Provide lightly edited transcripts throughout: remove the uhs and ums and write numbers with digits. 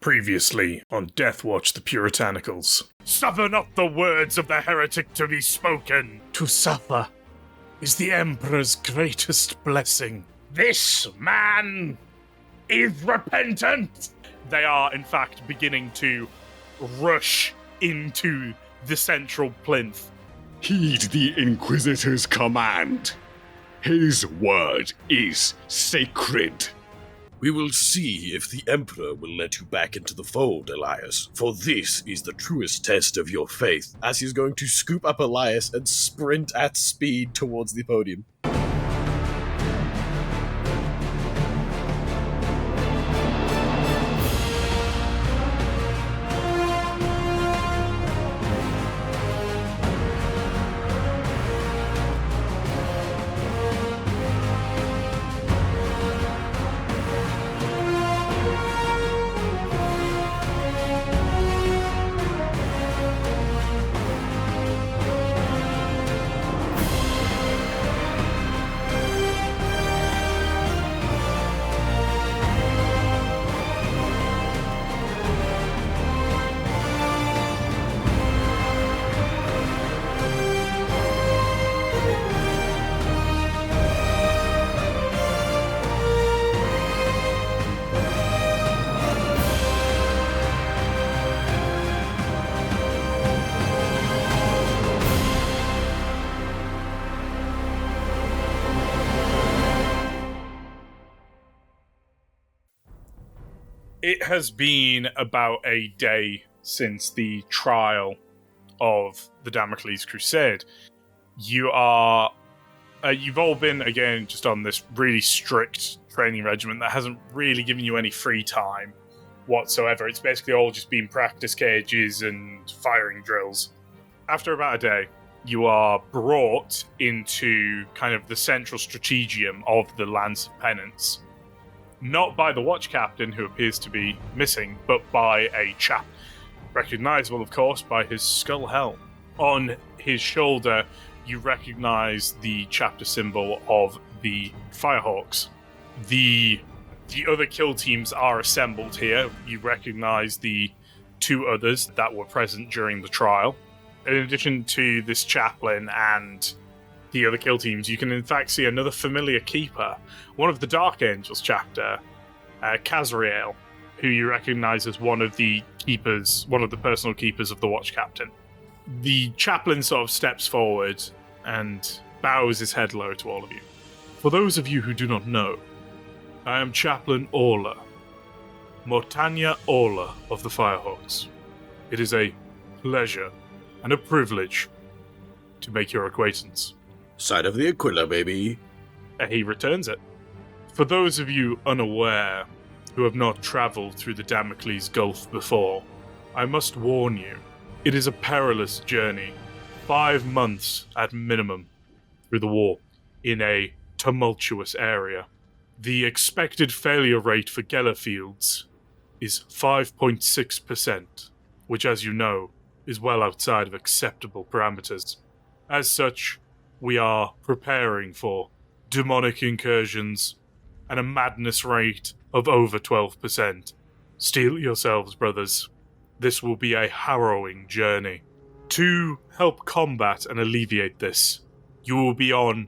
Previously on Deathwatch the Puritanicals. Suffer not the words of the heretic to be spoken. To suffer is the Emperor's greatest blessing. This man is repentant. They are, in fact, beginning to rush into the central plinth. Heed the Inquisitor's command. His word is sacred. We will see if the Emperor will let you back into the fold, Elias, for this is the truest test of your faith, as he's going to scoop up Elias and sprint at speed towards the podium. It has been about a day since the trial of the Damocles Crusade. You've all been, again, just on this really strict training regimen that hasn't really given you any free time whatsoever. It's basically all just been practice cages and firing drills. After about a day, you are brought into kind of the central strategium of the Lance of Penance. Not by the watch captain, who appears to be missing, but by a chap, recognizable, of course, by his skull helm. On his shoulder, you recognize the chapter symbol of the Firehawks. The other kill teams are assembled here. You recognize the two others that were present during the trial. In addition to this chaplain and the other kill teams, you can in fact see another familiar keeper, one of the Dark Angels chapter, Kazriel, who you recognize as one of the personal keepers of the watch captain. The chaplain sort of steps forward and bows his head low to all of you. For those of you who do not know, I am Chaplain Orla, Mortania Orla of the Firehawks. It is a pleasure and a privilege to make your acquaintance. Side of the Aquila, baby. He returns it. For those of you unaware, who have not travelled through the Damocles Gulf before, I must warn you, it is a perilous journey. 5 months at minimum through the war, in a tumultuous area. The expected failure rate for Gellerfields is 5.6%, which, as you know, is well outside of acceptable parameters. As such, we are preparing for demonic incursions and a madness rate of over 12%. Steel yourselves, brothers. This will be a harrowing journey. To help combat and alleviate this, you will be on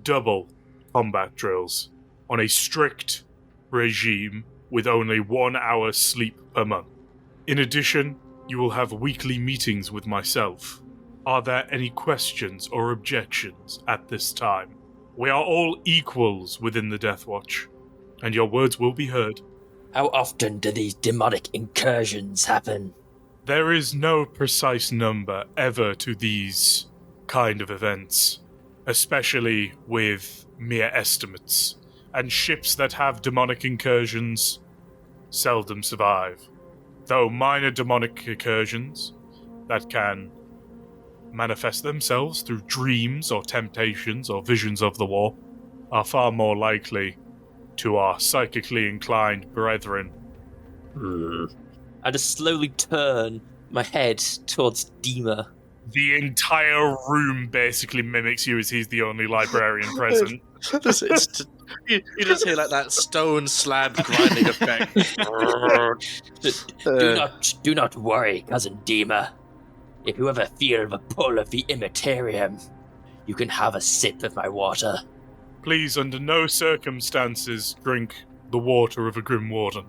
double combat drills, on a strict regime with only 1 hour sleep per month. In addition, you will have weekly meetings with myself. Are there any questions or objections at this time? We are all equals within the Deathwatch, and your words will be heard. How often do these demonic incursions happen? There is no precise number ever to these kind of events, especially with mere estimates, and ships that have demonic incursions seldom survive. Though minor demonic incursions that can manifest themselves through dreams or temptations or visions of the war are far more likely to our psychically inclined brethren. I just slowly turn my head towards Dima. The entire room basically mimics you, as he's the only librarian present. You just hear like that stone slab grinding effect. Do not worry, cousin Dima. If you ever feel the pull of the Immaterium, you can have a sip of my water. Please, under no circumstances, drink the water of a Grim Warden.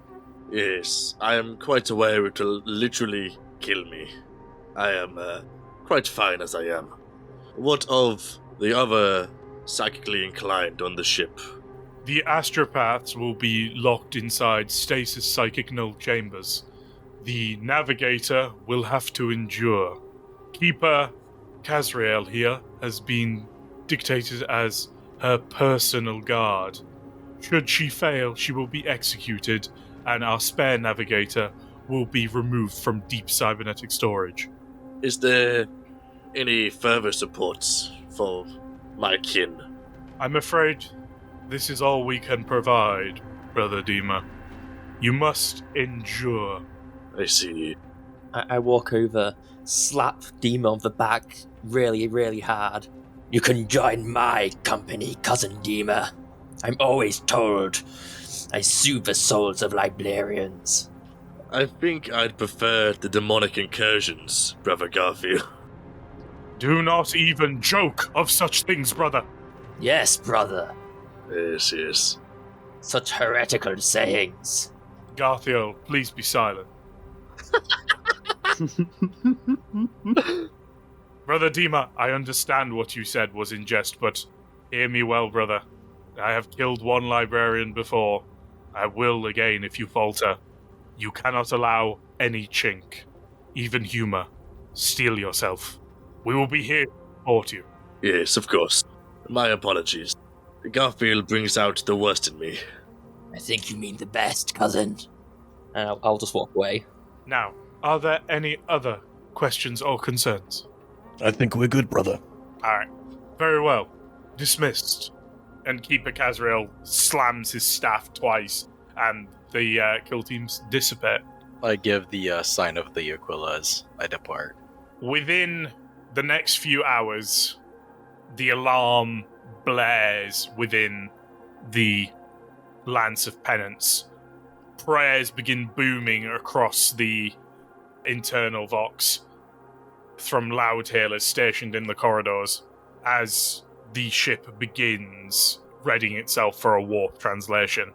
Yes, I am quite aware it will literally kill me. I am quite fine as I am. What of the other psychically inclined on the ship? The astropaths will be locked inside stasis psychic null chambers. The navigator will have to endure. Keeper Kazrael here has been dictated as her personal guard. Should she fail, she will be executed, and our spare navigator will be removed from deep cybernetic storage. Is there any further supports for my kin? I'm afraid this is all we can provide, Brother Dima. You must endure. I see. I walk over, slap Dima on the back really, really hard. You can join my company, cousin Dima. I'm always told I soothe the souls of librarians. I think I'd prefer the demonic incursions, Brother Garfield. Do not even joke of such things, brother. Yes, brother. Yes. Such heretical sayings. Garthiel, please be silent. Brother Dima, I understand what you said was in jest, but hear me well, brother. I have killed one librarian before. I will again if you falter. You cannot allow any chink, even humor, steal yourself. We will be here to support you. Yes, of course. My apologies. Garfield brings out the worst in me. I think you mean the best, cousin. And I'll just walk away. Now, are there any other questions or concerns? I think we're good, brother. Alright. Very well. Dismissed. And Keeper Kazrael slams his staff twice, and the kill teams dissipate. I give the sign of the Aquila as I depart. Within the next few hours, the alarm blares within the Lance of Penance. Prayers begin booming across the internal Vox from loudhailers stationed in the corridors as the ship begins readying itself for a warp translation.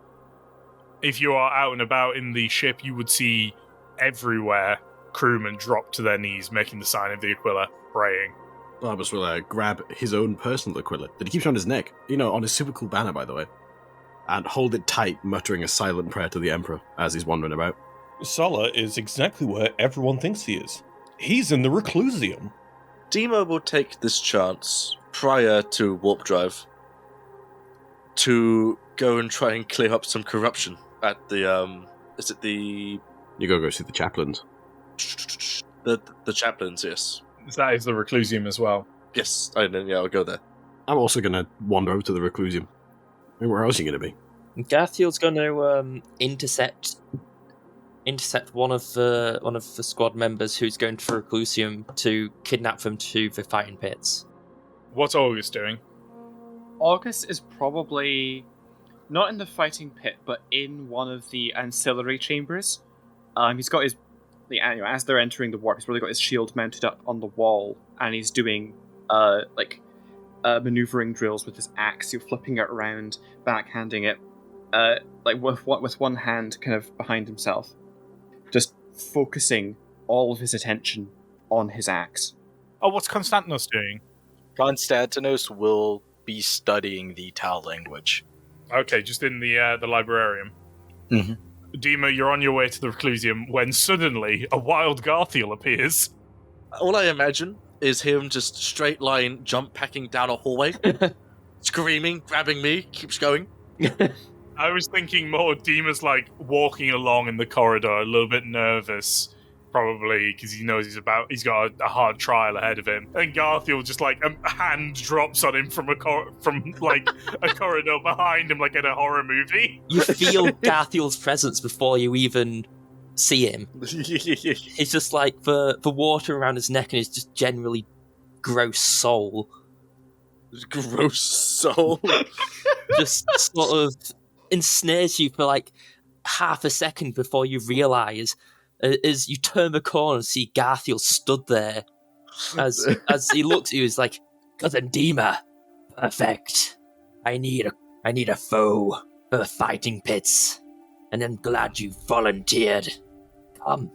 If you are out and about in the ship, you would see everywhere crewmen drop to their knees, making the sign of the Aquila, praying. Barbas will grab his own personal Aquila that he keeps around his neck, on his super cool banner, by the way, and hold it tight, muttering a silent prayer to the Emperor as he's wandering about. Sala is exactly where everyone thinks he is. He's in the Reclusium. Dima will take this chance, prior to warp drive, to go and try and clear up some corruption at the, is it the... You go see the chaplains. The chaplains, yes. That is the Reclusium as well. Yes, I'll go there. I'm also going to wander over to the Reclusium. Where else are you going to be? Garthiel's going to intercept one of the squad members who's going to the Reclusium to kidnap them to the fighting pits. What's August doing? August is probably not in the fighting pit, but in one of the ancillary chambers. He's got his, as they're entering the warp, he's really got his shield mounted up on the wall, and he's doing maneuvering drills with his axe. You're flipping it around, backhanding it, with one hand kind of behind himself, just focusing all of his attention on his axe. Oh, what's Constantinos doing? Constantinos will be studying the Tau language. Okay, just in the librarium. Mm-hmm. Dima, you're on your way to the Reclusium when suddenly a wild Garthiel appears. All I imagine is him just straight line jump packing down a hallway, screaming, grabbing me, keeps going. I was thinking more Dima's walking along in the corridor, a little bit nervous, probably because he knows he's got a hard trial ahead of him. And Garthiel just a hand drops on him from a corridor behind him, like in a horror movie. You feel Garthiel's presence before you even see him. It's just the water around his neck and his just generally gross soul. Gross soul. Just sort of ensnares you for half a second before you realise, as you turn the corner and see Garthiel stood there. As he looks at you, he's like, Cousin Dima, perfect. I need a foe for the fighting pits, and I'm glad you volunteered. Come,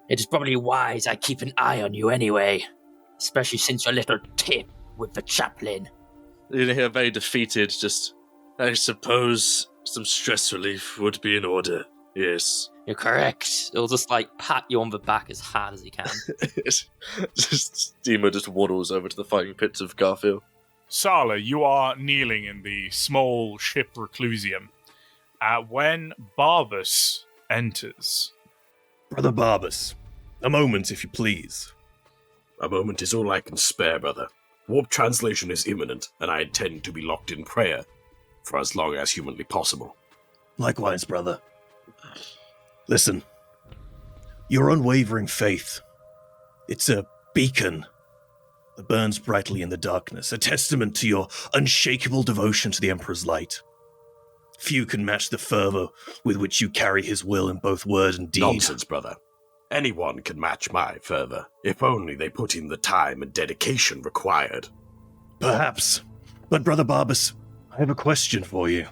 it is probably wise I keep an eye on you anyway, especially since your little tip with the chaplain. You hear very defeated, just, I suppose some stress relief would be in order, yes. You're correct. He'll just, pat you on the back as hard as he can. Dima just waddles over to the fighting pits of Garfield. Sala, you are kneeling in the small ship reclusium when Barbus enters. Brother Barbus, a moment, if you please. A moment is all I can spare, brother. Warp translation is imminent, and I intend to be locked in prayer for as long as humanly possible. Likewise, brother. Listen, your unwavering faith, it's a beacon that burns brightly in the darkness, a testament to your unshakable devotion to the Emperor's light. Few can match the fervor with which you carry his will in both word and deed. Nonsense, brother. Anyone can match my fervor, if only they put in the time and dedication required. Perhaps. But, Brother Barbus, I have a question for you.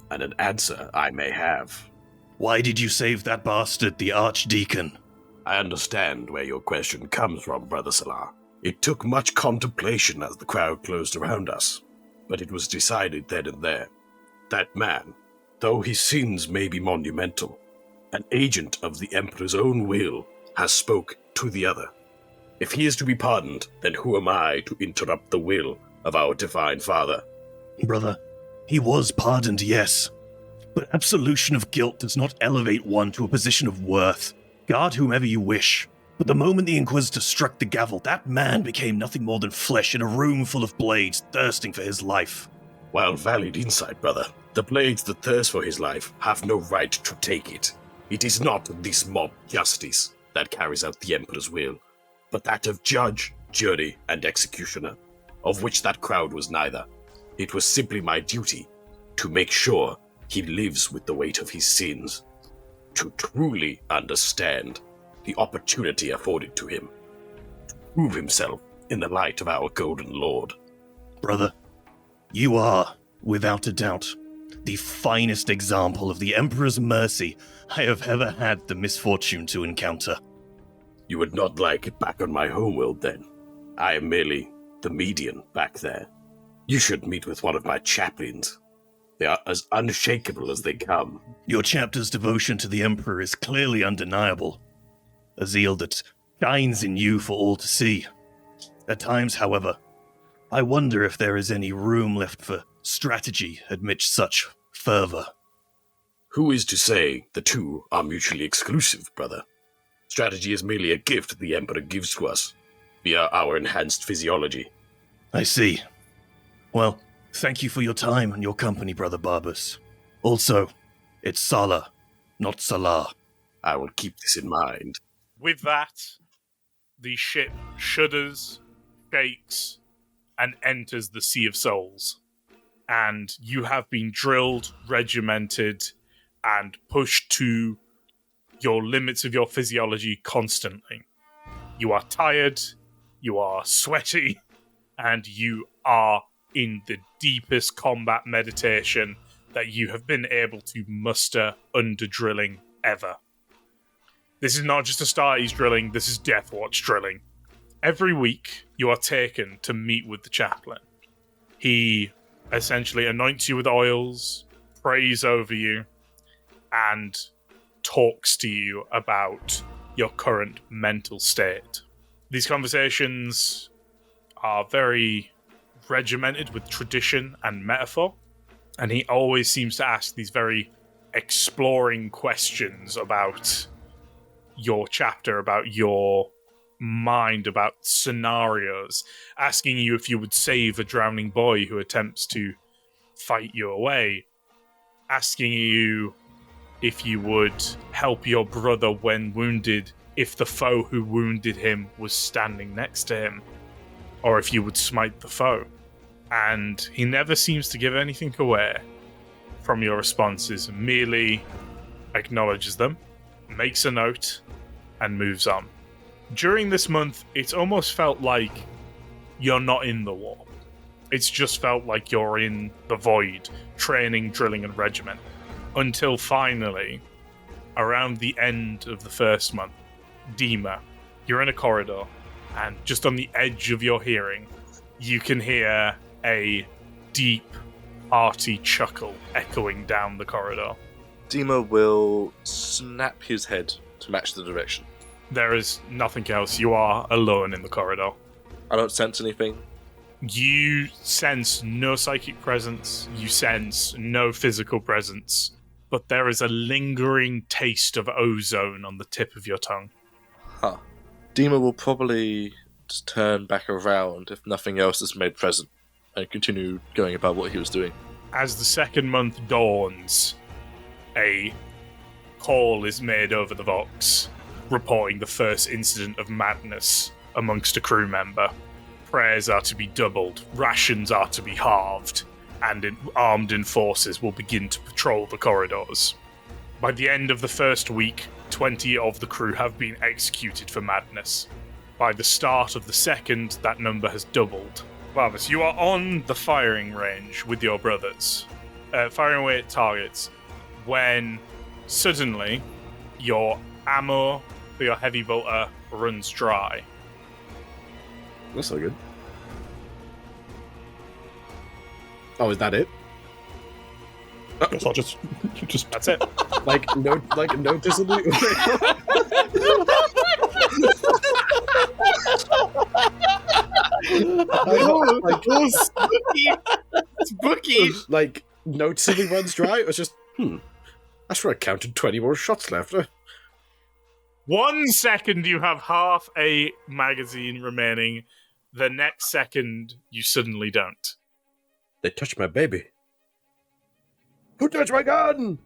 And an answer I may have. Why did you save that bastard, the Archdeacon? I understand where your question comes from, Brother Salah. It took much contemplation as the crowd closed around us, but it was decided then and there. That man, though his sins may be monumental, an agent of the Emperor's own will, has spoke to the other. If he is to be pardoned, then who am I to interrupt the will of our Divine Father? Brother, he was pardoned, yes. But absolution of guilt does not elevate one to a position of worth. Guard whomever you wish. But the moment the Inquisitor struck the gavel, that man became nothing more than flesh in a room full of blades thirsting for his life. Well, valid insight, brother. The blades that thirst for his life have no right to take it. It is not this mob justice that carries out the Emperor's will, but that of judge, jury, and executioner, of which that crowd was neither. It was simply my duty to make sure he lives with the weight of his sins, to truly understand the opportunity afforded to him, to prove himself in the light of our Golden Lord. Brother, you are, without a doubt, the finest example of the Emperor's mercy I have ever had the misfortune to encounter. You would not like it back on my homeworld, then? I am merely the median back there. You should meet with one of my chaplains. They are as unshakable as they come. Your chapter's devotion to the Emperor is clearly undeniable. A zeal that shines in you for all to see. At times, however, I wonder if there is any room left for strategy amidst such fervor. Who is to say the two are mutually exclusive, brother? Strategy is merely a gift the Emperor gives to us, via our enhanced physiology. I see. Well, thank you for your time and your company, Brother Barbus. Also, it's Salah, not Salah. I will keep this in mind. With that, the ship shudders, shakes, and enters the Sea of Souls. And you have been drilled, regimented, and pushed to your limits of your physiology constantly. You are tired, you are sweaty, and you are in the deepest combat meditation that you have been able to muster under drilling ever. This is not just Astartes drilling, this is Deathwatch drilling. Every week, you are taken to meet with the chaplain. He essentially anoints you with oils, prays over you, and talks to you about your current mental state. These conversations are very regimented with tradition and metaphor, and he always seems to ask these very exploring questions about your chapter, about your mind, about scenarios, asking you if you would save a drowning boy who attempts to fight you away, asking you if you would help your brother when wounded if the foe who wounded him was standing next to him, or if you would smite the foe. And he never seems to give anything away from your responses, merely acknowledges them, makes a note, and moves on. During this month, it's almost felt like you're not in the war. It's just felt like you're in the void, training, drilling, and regiment. Until finally, around the end of the first month, Dima, you're in a corridor, and just on the edge of your hearing, you can hear a deep, hearty chuckle echoing down the corridor. Dima will snap his head to match the direction. There is nothing else. You are alone in the corridor. I don't sense anything. You sense no psychic presence. You sense no physical presence. But there is a lingering taste of ozone on the tip of your tongue. Huh. Dima will probably just turn back around if nothing else is made present and continue going about what he was doing. As the second month dawns, a call is made over the Vox, reporting the first incident of madness amongst a crew member. Prayers are to be doubled, rations are to be halved, and armed enforcers will begin to patrol the corridors. By the end of the first week, 20 of the crew have been executed for madness. By the start of the second, that number has doubled. Barbas, you are on the firing range with your brothers, firing away at targets, when suddenly your ammo for your heavy bolter runs dry. That's not good. Oh, is that it? Guess I'll just That's it. Noticeably. It's bookie. Like, noticeably runs dry. It was just, I swear I counted 20 more shots left. 1 second you have half a magazine remaining. The next second you suddenly don't. They touched my baby. Who touched my gun?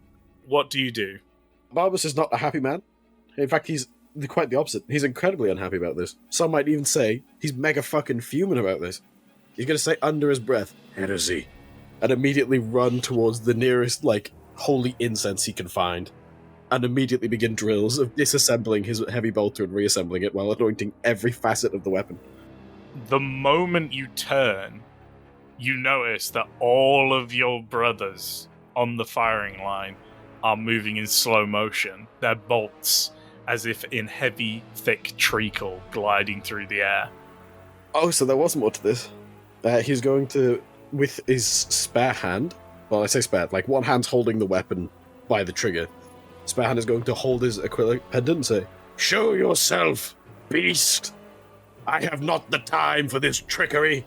What do you do? Barbas is not a happy man. In fact, he's quite the opposite. He's incredibly unhappy about this. Some might even say he's mega fucking fuming about this. He's going to say under his breath, heresy, and immediately run towards the nearest, holy incense he can find, and immediately begin drills of disassembling his heavy bolter and reassembling it while anointing every facet of the weapon. The moment you turn, you notice that all of your brothers on the firing line are moving in slow motion. Their bolts, as if in heavy, thick treacle, gliding through the air. Oh, so there was more to this. He's going to, with his spare hand, well, I say spare, one hand's holding the weapon by the trigger. Spare hand is going to hold his Aquila pendant and say, "Show yourself, beast! I have not the time for this trickery."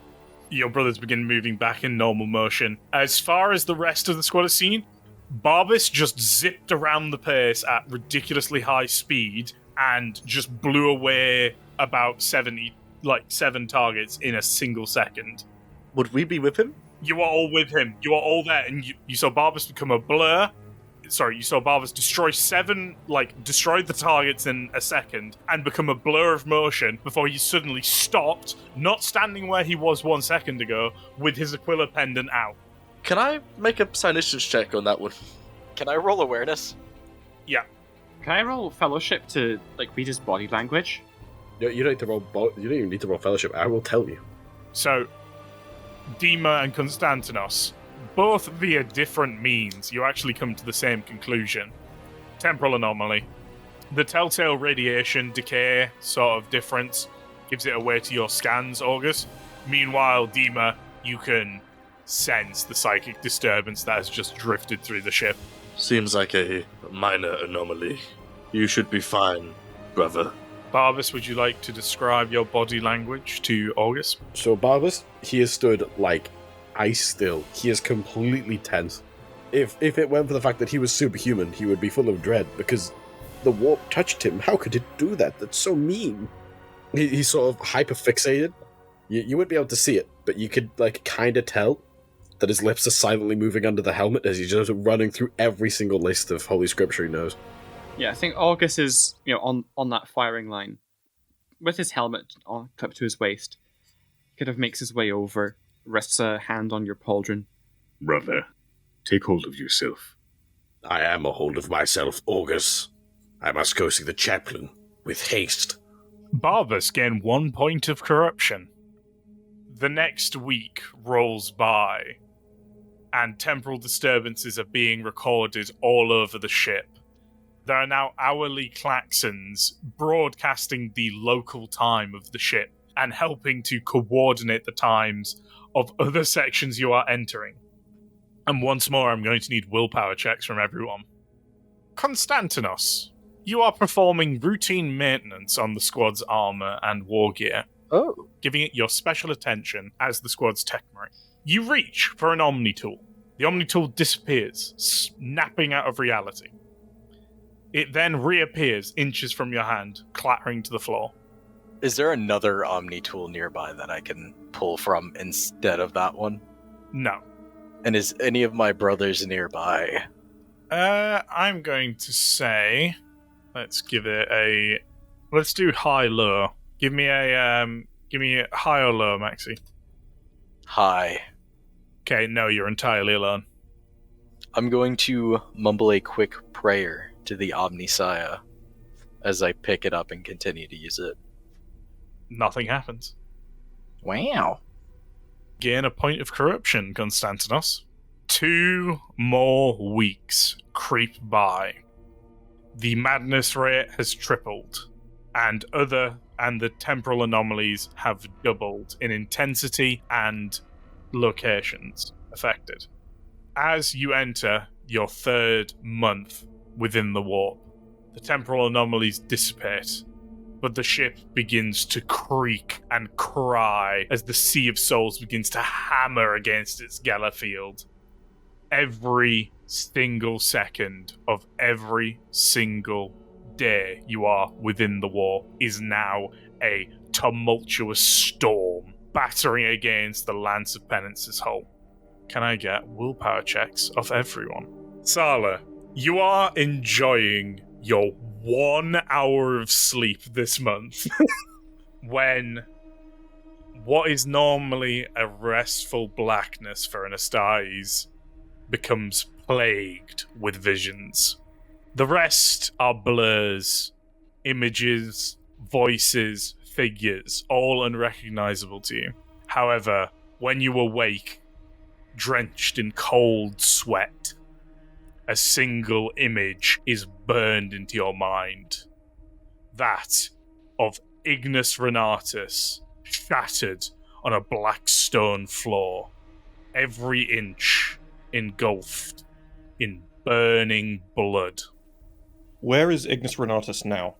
Your brothers begin moving back in normal motion. As far as the rest of the squad is seen, Barbas just zipped around the pace at ridiculously high speed and just blew away about 7 targets in a single second. Would we be with him? You are all with him. You are all there, and you saw Barbas become a blur. Sorry, you saw Barbas destroy destroy the targets in a second and become a blur of motion before he suddenly stopped, not standing where he was 1 second ago, with his Aquila pendant out. Can I make a psionics check on that one? Can I roll awareness? Yeah. Can I roll fellowship to read his body language? You don't need to roll. You don't even need to roll fellowship. I will tell you. So, Dima and Konstantinos, both via different means, you actually come to the same conclusion. Temporal anomaly. The telltale radiation decay sort of difference gives it away to your scans, August. Meanwhile, Dima, you can sense the psychic disturbance that has just drifted through the ship. Seems like a minor anomaly. You should be fine, brother. Barbas, would you like to describe your body language to August? So Barbas, he is stood ice still. He is completely tense. If it weren't for the fact that he was superhuman, he would be full of dread because the warp touched him. How could it do that? That's so mean. He's sort of hyper-fixated. You wouldn't be able to see it, but you could kind of tell that his lips are silently moving under the helmet as he's just running through every single list of Holy Scripture he knows. Yeah, I think August is on that firing line with his helmet clipped to his waist. He kind of makes his way over, rests a hand on your pauldron. Brother, take hold of yourself. I am a hold of myself, August. I must go see the chaplain with haste. Barbus gain 1 point of corruption. The next week rolls by, and temporal disturbances are being recorded all over the ship. There are now hourly klaxons broadcasting the local time of the ship and helping to coordinate the times of other sections you are entering. And once more, I'm going to need willpower checks from everyone. Konstantinos, you are performing routine maintenance on the squad's armor and war gear, giving it your special attention as the squad's tech marine. You reach for an Omni tool. The Omni tool disappears, snapping out of reality. It then reappears inches from your hand, clattering to the floor. Is there another Omni tool nearby that I can pull from instead of that one? No. And is any of my brothers nearby? I'm going to say, let's do high-low. Give me a high or low, Maxi. High. Okay, no, you're entirely alone. I'm going to mumble a quick prayer to the Omnisaya as I pick it up and continue to use it. Nothing happens. Wow. Gain a point of corruption, Konstantinos. 2 more weeks creep by. The madness rate has tripled, and the temporal anomalies have doubled in intensity and locations affected. As you enter your 3rd month within the warp, the temporal anomalies dissipate, but the ship begins to creak and cry as the Sea of Souls begins to hammer against its gala field. Every single second of every single day you are within the warp is now a tumultuous storm battering against the Lance of Penance's hull. Can I get willpower checks of everyone? Sala, you are enjoying your 1 hour of sleep this month when what is normally a restful blackness for Anastais becomes plagued with visions. The rest are blurs, images, voices, figures, all unrecognizable to you. However, when you awake, drenched in cold sweat, a single image is burned into your mind. That of Ignis Renatus, shattered on a black stone floor, every inch engulfed in burning blood. Where is Ignis Renatus now?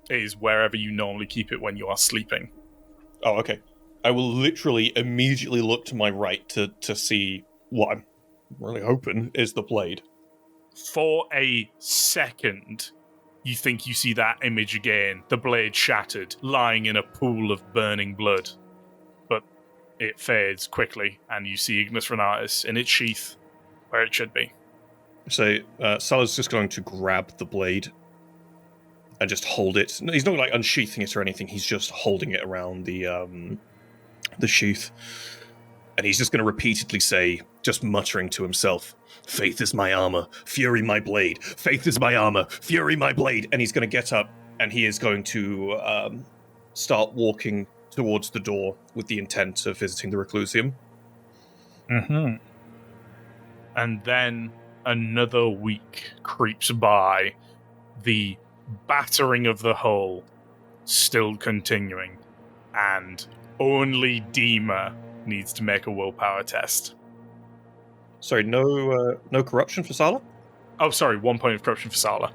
It is wherever you normally keep it when you are sleeping. Oh, okay. I will literally immediately look to my right to see what I'm really hoping is the blade. For a second, you think you see that image again, the blade shattered, lying in a pool of burning blood. But it fades quickly, and you see Ignis Renatus in its sheath, where it should be. So, Sala's just going to grab the blade and just hold it. He's not like unsheathing it or anything, he's just holding it around the sheath. And he's just going to repeatedly say, just muttering to himself, "Faith is my armor, fury my blade. Faith is my armor, fury my blade." And he's going to get up and he is going to start walking towards the door with the intent of visiting the Reclusium. Mm-hmm. And then another week creeps by, the battering of the hull still continuing, and only Dima needs to make a willpower test. Sorry, no corruption for Sala? Oh, sorry, 1 point of corruption for Sala.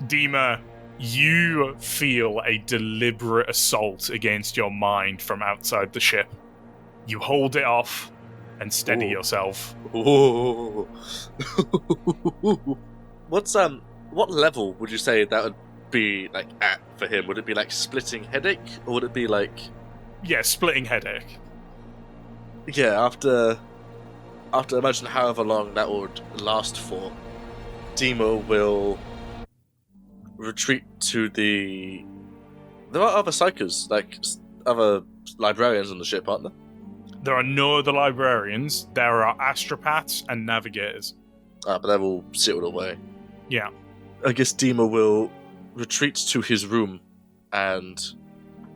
Dima, you feel a deliberate assault against your mind from outside the ship. You hold it off and steady yourself. Ooh. What level would you say that would be like at for him? Would it be like splitting headache, or would it be like... Yeah, splitting headache. Yeah, after imagine however long that would last for, Dima will retreat to the... There are other psychers, like other librarians on the ship, aren't there? There are no other librarians. There are astropaths and navigators. But that will settle away. Yeah. I guess Dima will retreat to his room and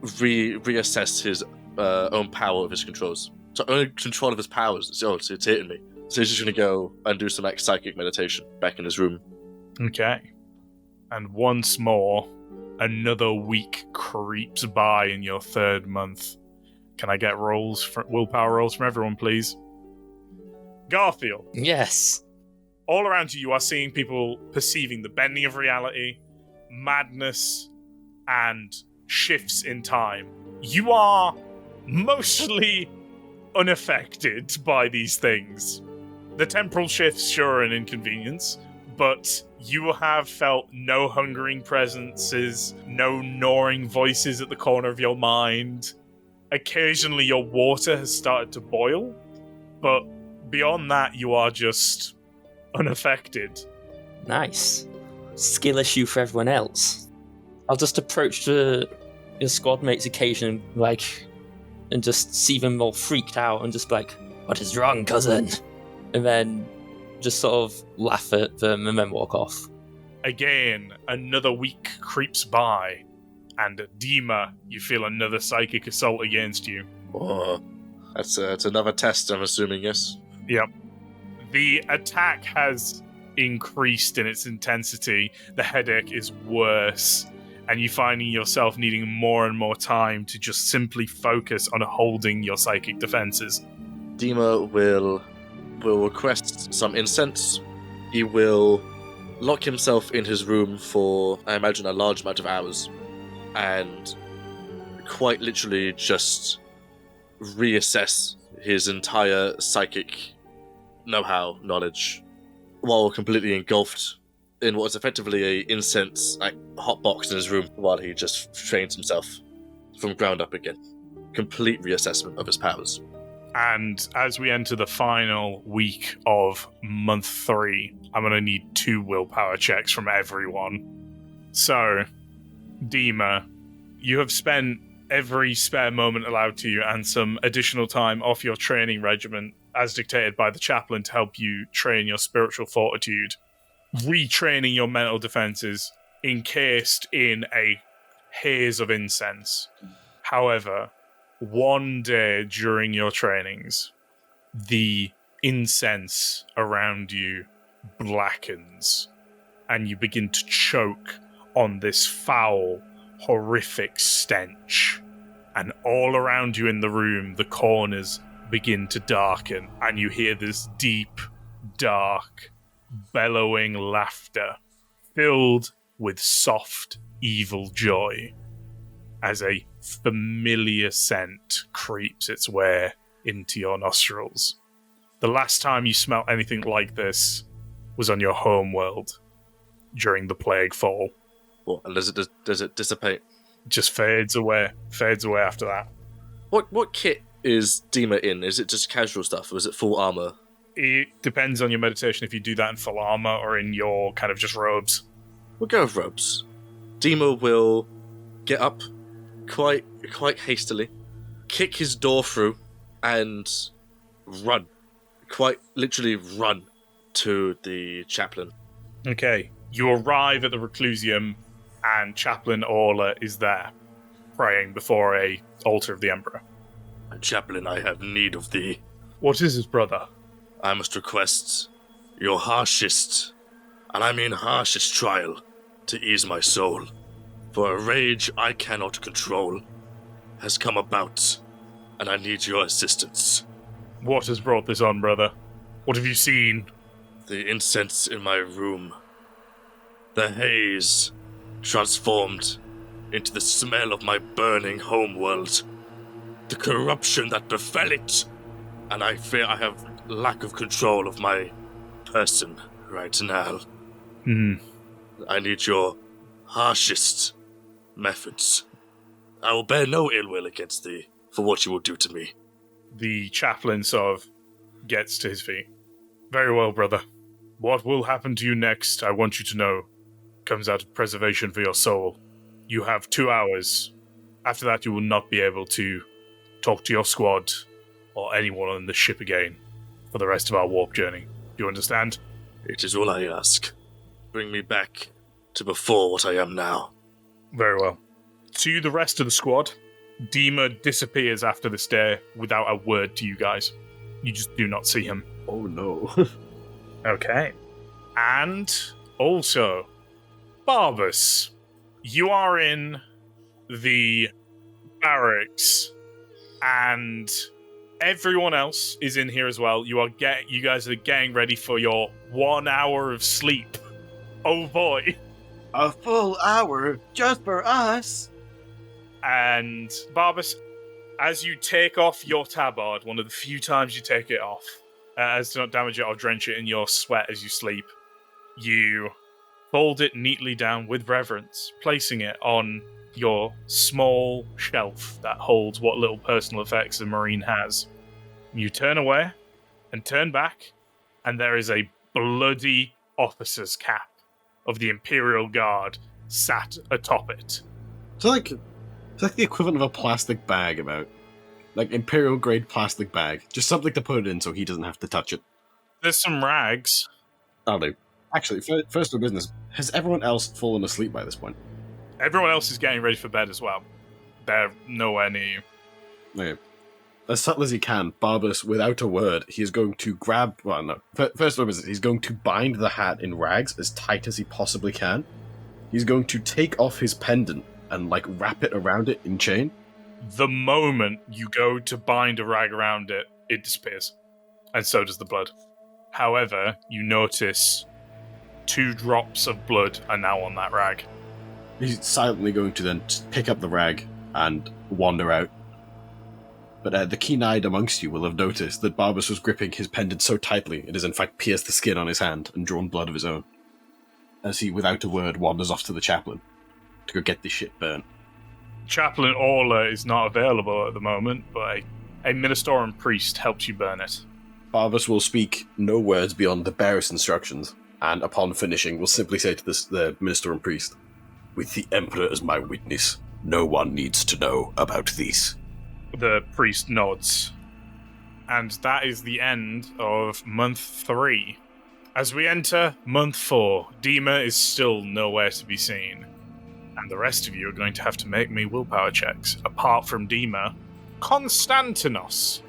reassess his own power of his controls. So only control of his powers. It's hitting me. So he's just going to go and do some psychic meditation back in his room. Okay. And once more, another week creeps by in your 3rd month. Can I get willpower rolls from everyone, please? Garfield. Yes. All around you, you are seeing people perceiving the bending of reality, madness, and shifts in time. You are mostly unaffected by these things. The temporal shifts, sure, are an inconvenience, but you have felt no hungering presences, no gnawing voices at the corner of your mind. Occasionally your water has started to boil, but beyond that, you are just unaffected. Nice. Skill issue for everyone else. I'll just approach your squad mates occasionally, and just see them all freaked out and just be like, "What is wrong, cousin?" And then just sort of laugh at them and then walk off. Again, another week creeps by, and Dima, you feel another psychic assault against you. Oh, that's another test, I'm assuming, yes? Yep. The attack has increased in its intensity. The headache is worse, and you're finding yourself needing more and more time to just simply focus on holding your psychic defenses. Dima will request some incense. He will lock himself in his room for, I imagine, a large amount of hours, and quite literally just reassess his entire psychic know-how, knowledge, while completely engulfed in what is effectively a incense hot box in his room, while he just trains himself from ground up again. Complete reassessment of his powers. And as we enter the final week of month 3, I'm going to need 2 willpower checks from everyone. So, Dima, you have spent every spare moment allowed to you and some additional time off your training regimen as dictated by the chaplain to help you train your spiritual fortitude, retraining your mental defenses encased in a haze of incense. However, one day during your trainings, the incense around you blackens and you begin to choke on this foul, horrific stench. And all around you in the room, the corners begin to darken and you hear this deep, dark, bellowing laughter filled with soft, evil joy as a familiar scent creeps its way into your nostrils. The last time you smelt anything like this was on your home world during the Plague Fall. What, and does it dissipate? Just fades away after that. What kit is Dima in? Is it just casual stuff, or is it full armor? It depends on your meditation if you do that in full armor or in your kind of just robes. We'll go with robes. Dima will get up quite hastily, kick his door through, and run. Quite literally run to the chaplain. Okay, you arrive at the Reclusium, and Chaplain Orla is there, praying before a altar of the Emperor. Chaplain, I have need of thee. What is it, brother? I must request your harshest, and I mean harshest trial, to ease my soul. For a rage I cannot control has come about, and I need your assistance. What has brought this on, brother? What have you seen? The incense in my room. The haze transformed into the smell of my burning homeworld. The corruption that befell it. And I fear I have lack of control of my person right now. I need your harshest methods. I will bear no ill will against thee for what you will do to me. The chaplain sort of gets to his feet. Very well, brother. What will happen to you next, I want you to know, comes out of preservation for your soul. You have 2 hours. After that, you will not be able to talk to your squad or anyone on the ship again for the rest of our warp journey. Do you understand? It is all I ask. Bring me back to before what I am now. Very well. To the rest of the squad, Dima disappears after this day without a word to you guys. You just do not see him. Oh no. Okay. And also, Barbus, you are in the barracks, and everyone else is in here as well. You guys are getting ready for your 1 hour of sleep. Oh boy. A full hour just for us. And Barbus, as you take off your tabard, one of the few times you take it off, as to not damage it or drench it in your sweat as you sleep, you fold it neatly down with reverence, placing it on your small shelf that holds what little personal effects a Marine has. You turn away and turn back, and there is a bloody officer's cap of the Imperial Guard sat atop it. It's like the equivalent of a plastic bag, about like Imperial grade plastic bag, just something to put it in so he doesn't have to touch it. There's some rags. I'll do. Actually, first of business, has everyone else fallen asleep by this point? Everyone else is getting ready for bed as well. They're nowhere near you. Okay. As subtle as he can, Barbus, without a word, he is going to grab... Well, no. First of all, he's going to bind the hat in rags as tight as he possibly can. He's going to take off his pendant and, wrap it around it in chain. The moment you go to bind a rag around it, it disappears. And so does the blood. However, you notice 2 drops of blood are now on that rag. He's silently going to then pick up the rag and wander out. But the keen-eyed amongst you will have noticed that Barbus was gripping his pendant so tightly it has in fact pierced the skin on his hand and drawn blood of his own, as he, without a word, wanders off to the chaplain to go get this shit burnt. Chaplain Orla is not available at the moment, but a Ministorum priest helps you burn it. Barbus will speak no words beyond the barest instructions, and upon finishing will simply say to the Ministorum priest, "With the Emperor as my witness, no one needs to know about this." The priest nods. And that is the end of month 3. As we enter month 4, Dima is still nowhere to be seen. And the rest of you are going to have to make me willpower checks. Apart from Dima, Konstantinos.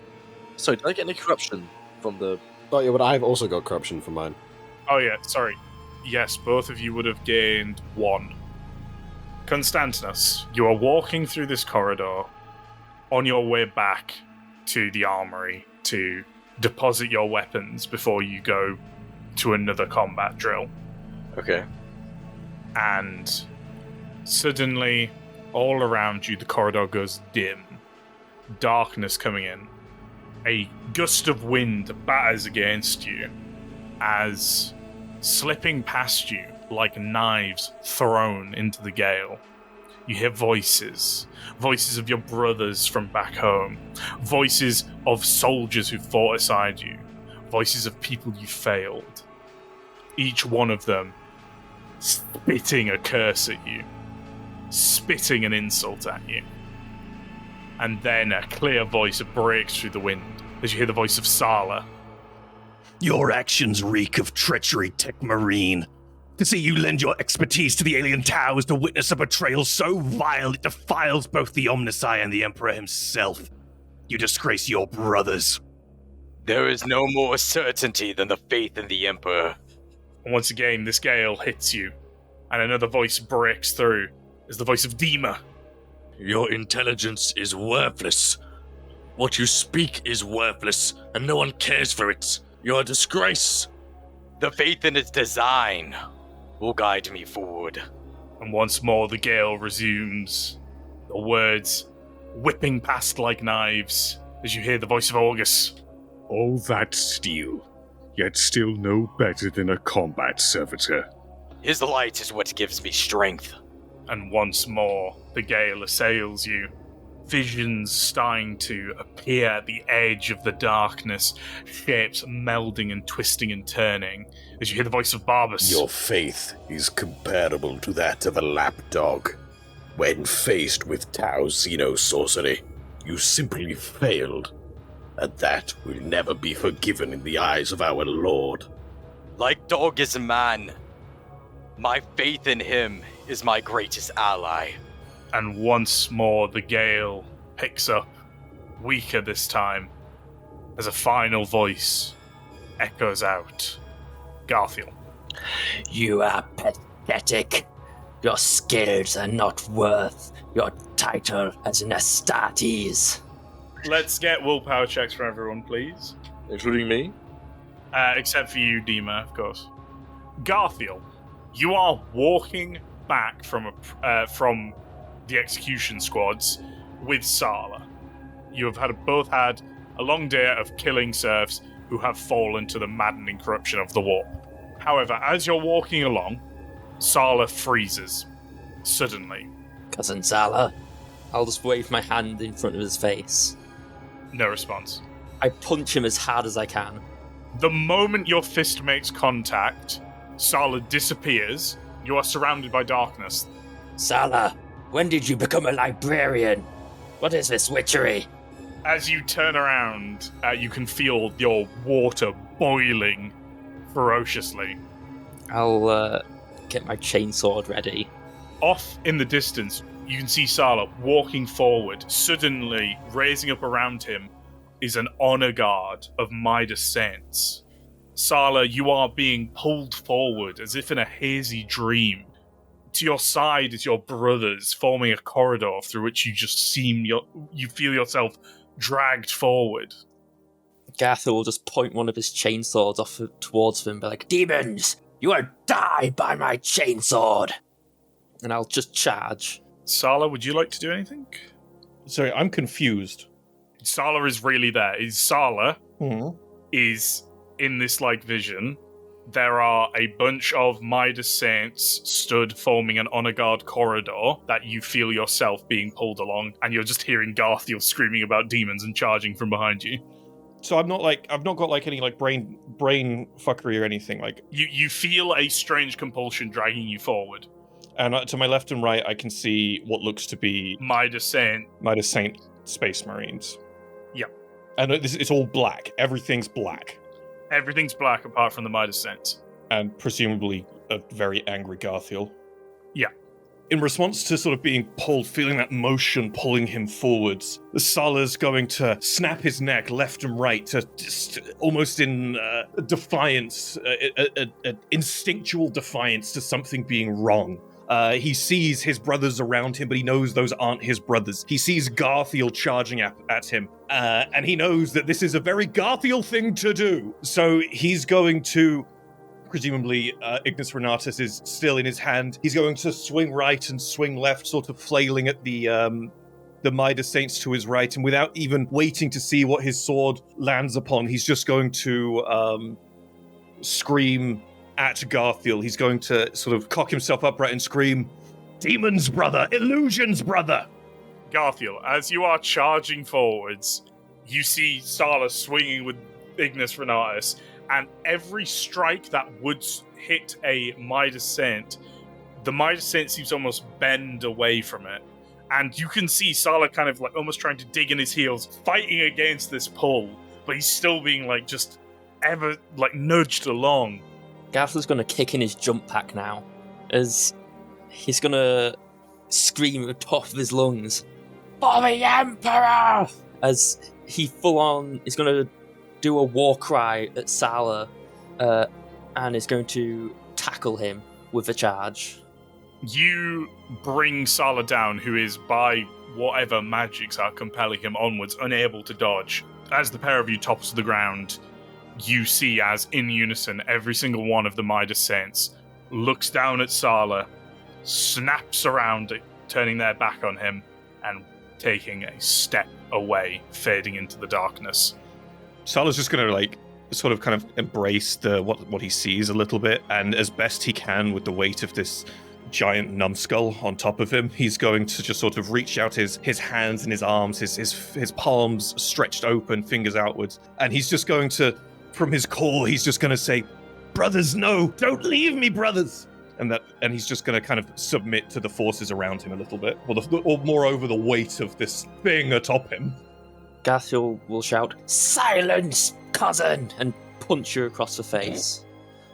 Sorry, did I get any corruption from the... Oh yeah, but I've also got corruption from mine. Oh yeah, sorry. Yes, both of you would have gained 1. Konstantinos, you are walking through this corridor on your way back to the armory to deposit your weapons before you go to another combat drill. Okay. And suddenly, all around you, the corridor goes dim. Darkness coming in. A gust of wind batters against you as, slipping past you like knives thrown into the gale, you hear voices. Voices of your brothers from back home. Voices of soldiers who fought beside you. Voices of people you failed. Each one of them spitting a curse at you. Spitting an insult at you. And then a clear voice breaks through the wind as you hear the voice of Sala. Your actions reek of treachery, Tech Marine. To see you lend your expertise to the alien towers to witness a betrayal so vile it defiles both the Omnissiah and the Emperor himself. You disgrace your brothers. There is no more certainty than the faith in the Emperor. And once again, this gale hits you, and another voice breaks through. It's the voice of Dima. Your intelligence is worthless. What you speak is worthless, and no one cares for it. You're a disgrace. The faith in its design will guide me forward. And once more the gale resumes, the words whipping past like knives as you hear the voice of August. All that steel, yet still no better than a combat servitor. His light is what gives me strength. And once more the gale assails you. Visions starting to appear at the edge of the darkness, shapes melding and twisting and turning, as you hear the voice of Barbus. Your faith is comparable to that of a lapdog. When faced with Tau Xeno sorcery, you simply failed, and that will never be forgiven in the eyes of our Lord. Like dog is a man, my faith in him is my greatest ally. And once more the gale picks up, weaker this time, as a final voice echoes out. Garfield. You are pathetic. Your skills are not worth your title as an Astartes. Let's get willpower checks from everyone, please. Including me? Except for you, Dima, of course. Garfield, you are walking back from the execution squads with Sala. You have both had a long day of killing serfs who have fallen to the maddening corruption of the warp. However, as you're walking along, Sala freezes suddenly. Cousin Sala. I'll just wave my hand in front of his face. No response. I punch him as hard as I can. The moment your fist makes contact, Sala disappears. You are surrounded by darkness. Sala, when did you become a librarian? What is this witchery? As you turn around, you can feel your water boiling ferociously. I'll get my chainsword ready. Off in the distance, you can see Sala walking forward. Suddenly, raising up around him is an honor guard of Midas Saints. Sala, you are being pulled forward as if in a hazy dream. To your side is your brothers, forming a corridor through which you feel yourself dragged forward. Gather will just point one of his chainswords off towards them and be like, Demons, you will die by my chainsword! And I'll just charge. Sala, would you like to do anything? Sorry, I'm confused. Sala is really there. Sala Mm-hmm. is in this vision. There are a bunch of Midas Saints stood forming an honor guard corridor that you feel yourself being pulled along, and you're just hearing Garthiel screaming about demons and charging from behind you. So I've not got any brain fuckery or anything You feel a strange compulsion dragging you forward. And to my left and right, I can see what looks to be Midas Saint Space Marines. Yep. And it's all black. Everything's black. Everything's black apart from the Midas Saints. And presumably a very angry Garthiel. Yeah. In response to sort of being pulled, feeling that motion pulling him forwards, the Sala's going to snap his neck left and right to just almost in defiance, instinctual defiance to something being wrong. He sees his brothers around him, but he knows those aren't his brothers. He sees Garthiel charging at him, and he knows that this is a very Garthiel thing to do. So he's going to, presumably, Ignis Renatus is still in his hand. He's going to swing right and swing left, sort of flailing at the Midas Saints to his right, and without even waiting to see what his sword lands upon, he's just going to scream at Garthiel. He's going to sort of cock himself upright and scream, Demons, brother! Illusions, brother! Garthiel, as you are charging forwards, you see Sala swinging with Ignis Renatus, and every strike that would hit a Midas Saint, the Midas Saint seems to almost bend away from it. And you can see Sala kind of almost trying to dig in his heels, fighting against this pull, but he's still being just ever nudged along. Garthel's going to kick in his jump pack now, as he's going to scream at the top of his lungs, For the Emperor! As he is going to do a war cry at Sala, and is going to tackle him with a charge. You bring Sala down, who is, by whatever magics are compelling him onwards, unable to dodge. As the pair of you tops the ground, you see as, in unison, every single one of the Midas Saints looks down at Sala, snaps around, turning their back on him, and taking a step away, fading into the darkness. Sala's just going to, sort of kind of embrace what he sees a little bit, and as best he can with the weight of this giant numbskull on top of him, he's going to just sort of reach out his hands and his arms, his palms stretched open, fingers outwards, and he's just going to, from his core, he's just going to say, Brothers, no! Don't leave me, brothers! And he's just going to kind of submit to the forces around him a little bit, or moreover, the weight of this thing atop him. Garthiel will shout, Silence, cousin! And punch you across the face.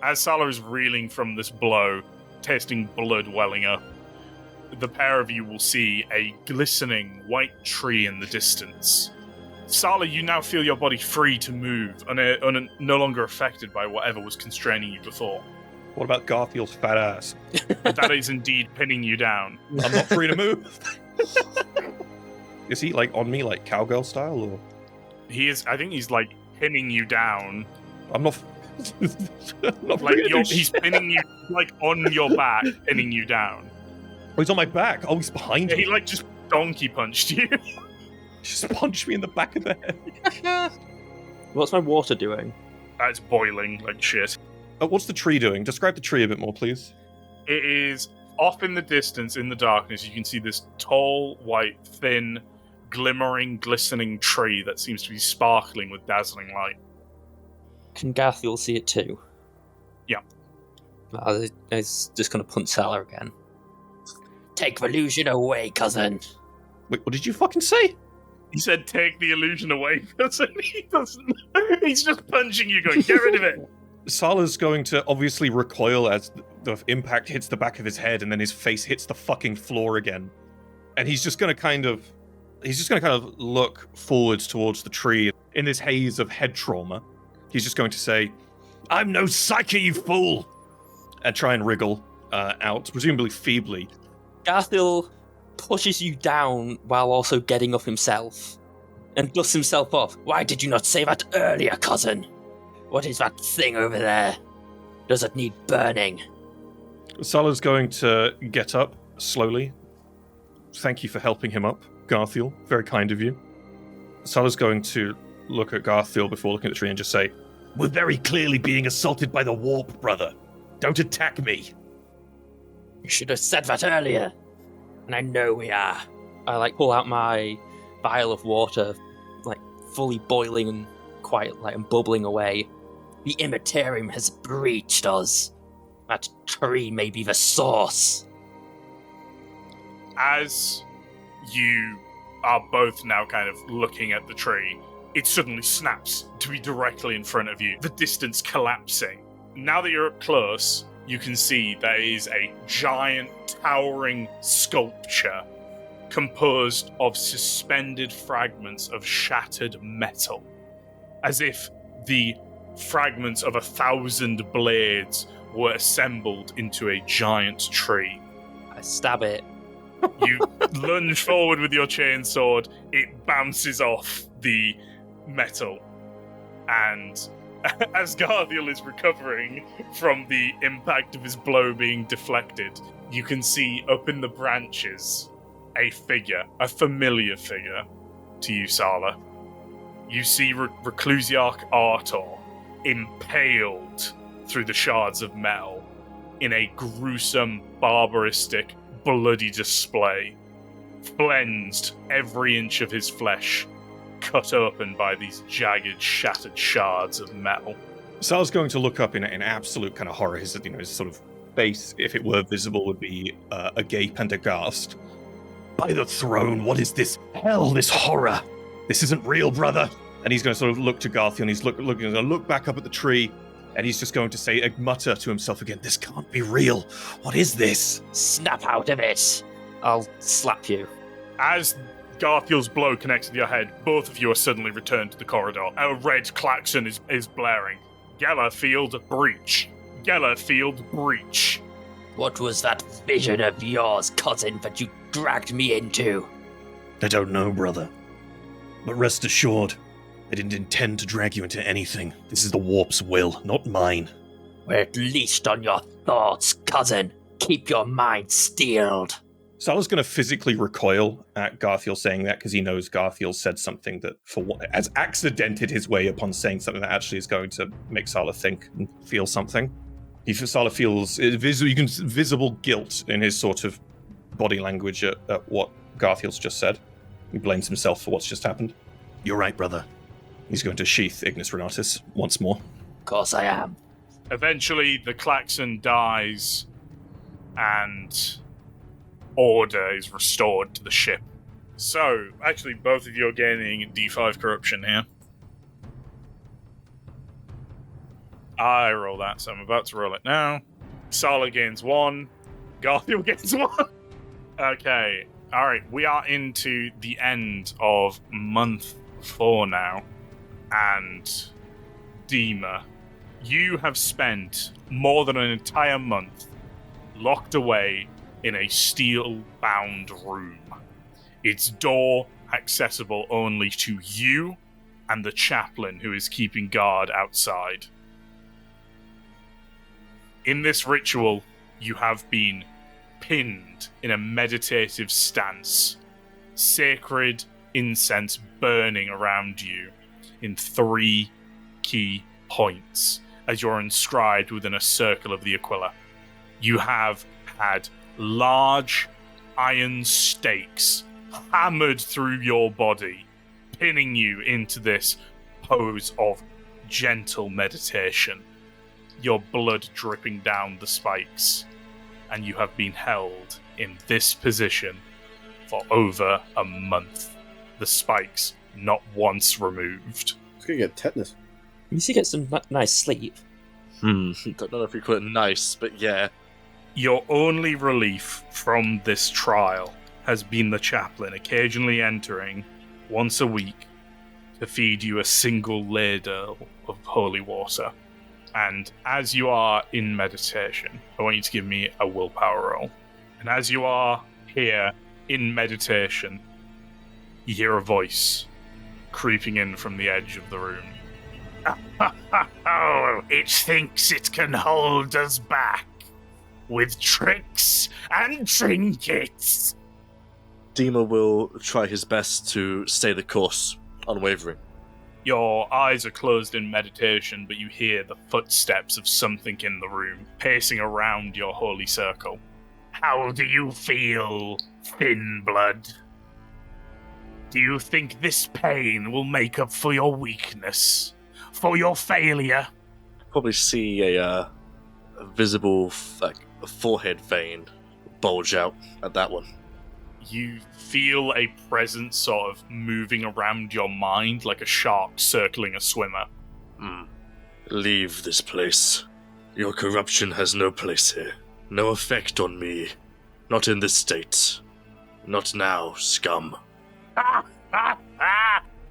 As Sala is reeling from this blow, tasting blood welling up, the pair of you will see a glistening white tree in the distance. Sala, you now feel your body free to move, no longer affected by whatever was constraining you before. What about Garfield's fat ass? That is indeed pinning you down. I'm not free to move. Is he like on me, like cowgirl style, or? He is. I think he's like pinning you down. I'm not. I'm not like free to do he's pinning you like on your back, pinning you down. Oh, he's on my back. Oh, he's behind me. He like just donkey punched you. Just punched me in the back of the head. What's my water doing? It's boiling like shit. What's the tree doing? Describe the tree a bit more, please. It is off in the distance, in the darkness. You can see this tall, white, thin, glimmering, glistening tree that seems to be sparkling with dazzling light. Can Garfield see it too? Yeah. I was just going to punch Sala again. Take the illusion away, cousin. Wait, what did you fucking say? He said, take the illusion away, cousin. He doesn't. He's just punching you, going, get rid of it. Sala's going to obviously recoil as the impact hits the back of his head, and then his face hits the fucking floor again. And he's just going to kind of look forwards towards the tree in this haze of head trauma. He's just going to say, "I'm no psyche, you fool!" and try and wriggle out, presumably feebly. Garfield pushes you down while also getting up himself and dusts himself off. Why did you not say that earlier, cousin? What is that thing over there? Does it need burning? Sala's going to get up slowly. Thank you for helping him up, Garfield. Very kind of you. Sala's going to look at Garfield before looking at the tree and just say, "We're very clearly being assaulted by the warp, brother. Don't attack me." You should have said that earlier. And I know we are. I pull out my vial of water, fully boiling and quite and bubbling away. The Immaterium has breached us. That tree may be the source. As you are both now kind of looking at the tree, it suddenly snaps to be directly in front of you, the distance collapsing. Now that you're up close, you can see there is a giant, towering sculpture composed of suspended fragments of shattered metal, as if the fragments of 1,000 blades were assembled into a giant tree. I stab it. You lunge forward with your chainsword, it bounces off the metal, and as Garfield is recovering from the impact of his blow being deflected, you can see up in the branches a figure, a familiar figure to you, Sala. You see Reclusiarch Artor impaled through the shards of metal in a gruesome, barbaristic, bloody display, flensed every inch of his flesh, cut open by these jagged, shattered shards of metal. Sal's going to look up in absolute kind of horror. His sort of face, if it were visible, would be agape and aghast. "By the throne, what is this hell, this horror? This isn't real, brother." And he's going to sort of look to Garfield, and he's going to look back up at the tree, and he's just going to say, mutter to himself again, "This can't be real. What is this?" Snap out of it. I'll slap you. As Garfield's blow connects with your head, both of you are suddenly returned to the corridor. A red klaxon is blaring. Gellerfield breach. Gellerfield breach. What was that vision of yours, cousin, that you dragged me into? I don't know, brother. But rest assured, I didn't intend to drag you into anything. This is the Warp's will, not mine. We're at least on your thoughts, cousin. Keep your mind steeled. Sala's going to physically recoil at Garfield saying that because he knows Garfield said something that has accidented his way upon saying something that actually is going to make Sala think and feel something. Sala feels visible guilt in his sort of body language at what Garfield's just said. He blames himself for what's just happened. You're right, brother. He's going to sheath Ignis Renatus once more. Of course I am. Eventually, the klaxon dies, and order is restored to the ship. So, actually, both of you are gaining D5 corruption here. I roll that, so I'm about to roll it now. Sala gains 1. Garfield gains 1. Okay. Alright, we are into the end of month 4 now. And Dima, you have spent more than an entire month locked away in a steel-bound room. Its door accessible only to you and the chaplain who is keeping guard outside. In this ritual, you have been pinned in a meditative stance, sacred incense burning around you in 3 key points as you're inscribed within a circle of the Aquila. You have had large iron stakes hammered through your body, pinning you into this pose of gentle meditation, your blood dripping down the spikes, and you have been held in this position for over a month. The spikes not once removed. It's gonna get tetanus. You used to get some nice sleep. Don't know if we call it nice, but yeah. Your only relief from this trial has been the chaplain occasionally entering once a week to feed you a single ladle of holy water. And as you are in meditation, I want you to give me a willpower roll. And as you are here in meditation, you hear a voice creeping in from the edge of the room. Oh, it thinks it can hold us back with tricks and trinkets. Dima will try his best to stay the course, unwavering. Your eyes are closed in meditation, but you hear the footsteps of something in the room, pacing around your holy circle. How do you feel, Thin Blood? Do you think this pain will make up for your weakness? For your failure? Probably see a visible a forehead vein bulge out at that one. You feel a presence sort of moving around your mind like a shark circling a swimmer. Leave this place. Your corruption has no place here. No effect on me. Not in this state. Not now, scum.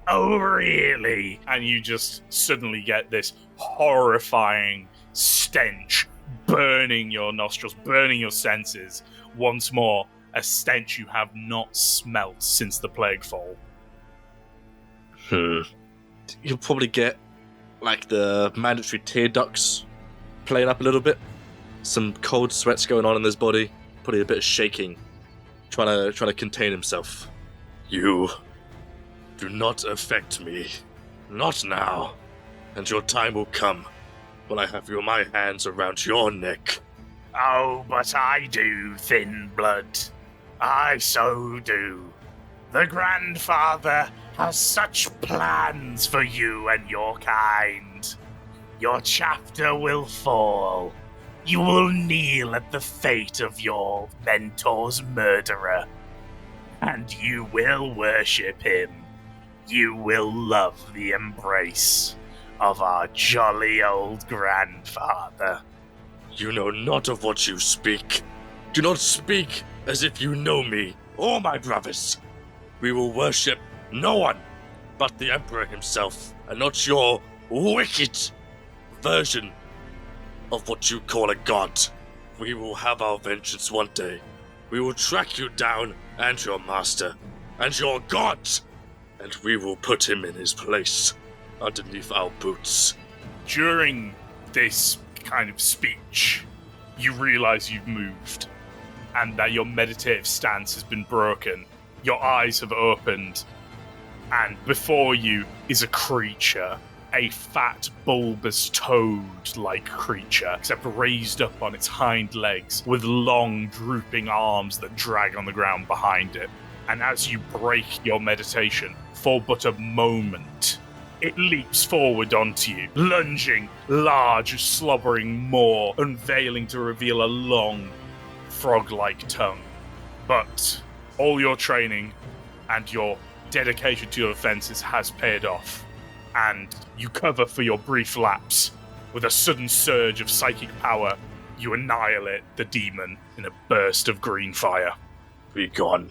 Oh, really? And you just suddenly get this horrifying stench burning your nostrils, burning your senses. Once more, a stench you have not smelt since the plague fall. You'll probably get like the mandatory tear ducts playing up a little bit. Some cold sweats going on in his body. Probably a bit of shaking. Trying to contain himself. You do not affect me. Not now. And your time will come when I have my hands around your neck. Oh, but I do, Thin Blood. I so do. The Grandfather has such plans for you and your kind. Your chapter will fall. You will kneel at the fate of your mentor's murderer. And you will worship him. You will love the embrace of our jolly old grandfather. You know not of what you speak. Do not speak as if you know me or my brothers. We will worship no one but the Emperor himself, and not your wicked version of what you call a god. We will have our vengeance one day. We will track you down and your master and your god, and we will put him in his place underneath our boots. During this kind of speech, you realize you've moved and that your meditative stance has been broken. Your eyes have opened, and before you is a creature, a fat, bulbous toad-like creature, except raised up on its hind legs with long, drooping arms that drag on the ground behind it. And as you break your meditation for but a moment, it leaps forward onto you, lunging, large, slobbering maw, unveiling to reveal a long, frog-like tongue. But all your training and your dedication to your offenses has paid off, and you cover for your brief lapse With a sudden surge of psychic power, you annihilate the demon in a burst of green fire. Be gone.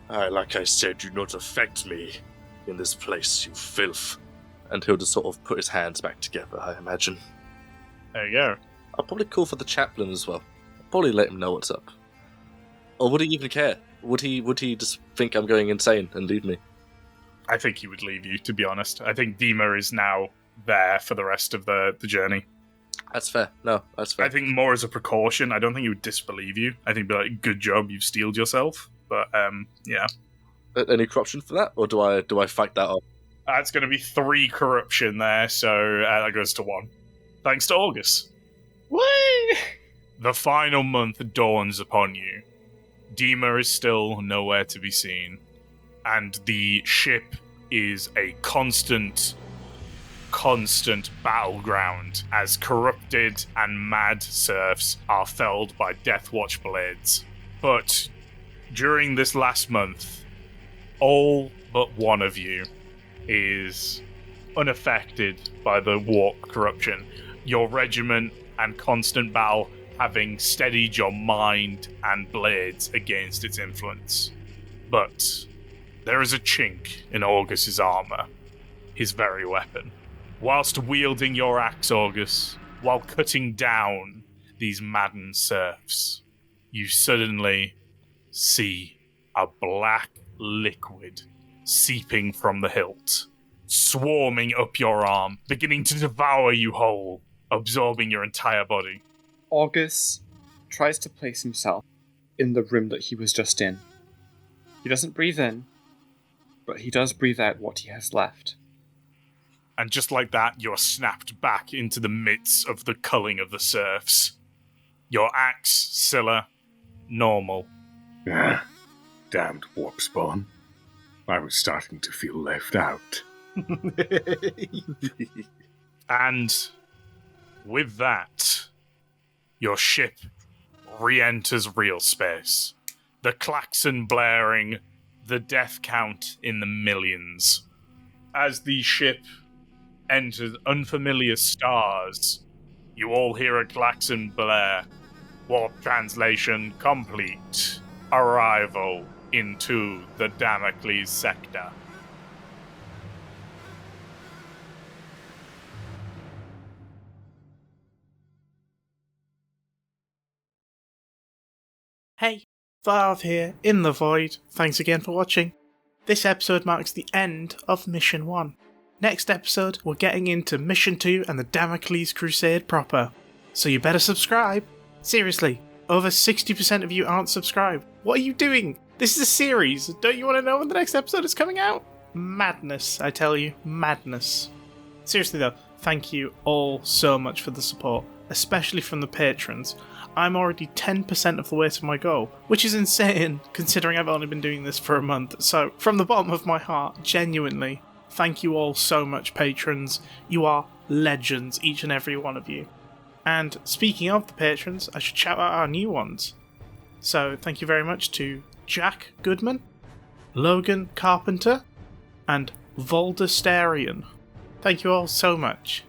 Like I said, do not affect me in this place, you filth. And he'll just sort of put his hands back together, I imagine. There you go. I'll probably call for the chaplain as well. I'll probably let him know what's up. Or would he even care? Would he just think I'm going insane and leave me? I think he would leave you, to be honest. I think Dima is now there for the rest of the journey. That's fair. No, that's fair. I think more as a precaution. I don't think he would disbelieve you. I think he'd be like, good job, you've steeled yourself. But, yeah. Any corruption for that? Or do I fight that off? It's going to be 3 corruption there, so that goes to 1. Thanks to August. Whee! The final month dawns upon you. Dima is still nowhere to be seen. And the ship is a constant battleground as corrupted and mad serfs are felled by Deathwatch blades. But during this last month, all but one of you is unaffected by the warp corruption. Your regiment and constant battle having steadied your mind and blades against its influence. But there is a chink in August's armor, his very weapon. Whilst wielding your axe, August, while cutting down these maddened serfs, you suddenly see a black liquid seeping from the hilt, swarming up your arm, beginning to devour you whole, absorbing your entire body. August tries to place himself in the room that he was just in. He doesn't breathe in, but he does breathe out what he has left. And just like that, you're snapped back into the midst of the culling of the serfs. Your axe, Scylla, normal. Ah, damned warp spawn. I was starting to feel left out. And with that, your ship re-enters real space. The klaxon blaring, the death count in the millions. As the ship enters unfamiliar stars, you all hear a klaxon blare. Warp translation complete. Arrival into the Damocles sector. Hey, Varv here, in the Void. Thanks again for watching. This episode marks the end of Mission 1. Next episode, we're getting into Mission 2 and the Damocles Crusade proper. So you better subscribe. Seriously, over 60% of you aren't subscribed. What are you doing? This is a series. Don't you want to know when the next episode is coming out? Madness, I tell you. Madness. Seriously though, thank you all so much for the support, especially from the patrons. I'm already 10% of the way to my goal, which is insane considering I've only been doing this for a month. So, from the bottom of my heart, genuinely, thank you all so much, patrons. You are legends, each and every one of you. And speaking of the patrons, I should shout out our new ones. So, thank you very much to Jack Goodman, Logan Carpenter, and Voldestarian. Thank you all so much.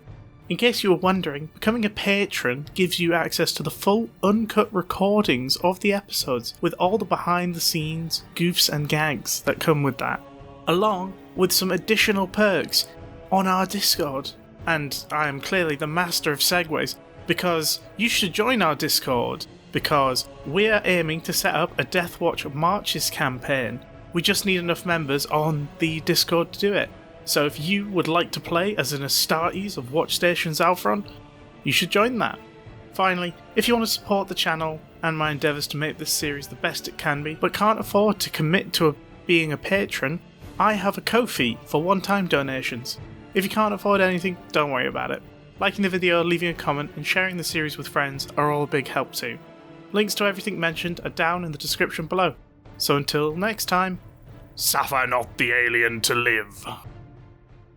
In case you were wondering, becoming a patron gives you access to the full uncut recordings of the episodes with all the behind the scenes goofs and gags that come with that, along with some additional perks on our Discord. And I am clearly the master of segues, because you should join our Discord, because we're aiming to set up a Deathwatch Marches campaign. We just need enough members on the Discord to do it. So if you would like to play as an Astartes of Watch Stations Alfron, you should join that. Finally, if you want to support the channel and my endeavours to make this series the best it can be, but can't afford to commit to being a patron, I have a Ko-fi for one-time donations. If you can't afford anything, don't worry about it. Liking the video, leaving a comment, and sharing the series with friends are all a big help too. Links to everything mentioned are down in the description below. So until next time, suffer not the alien to live.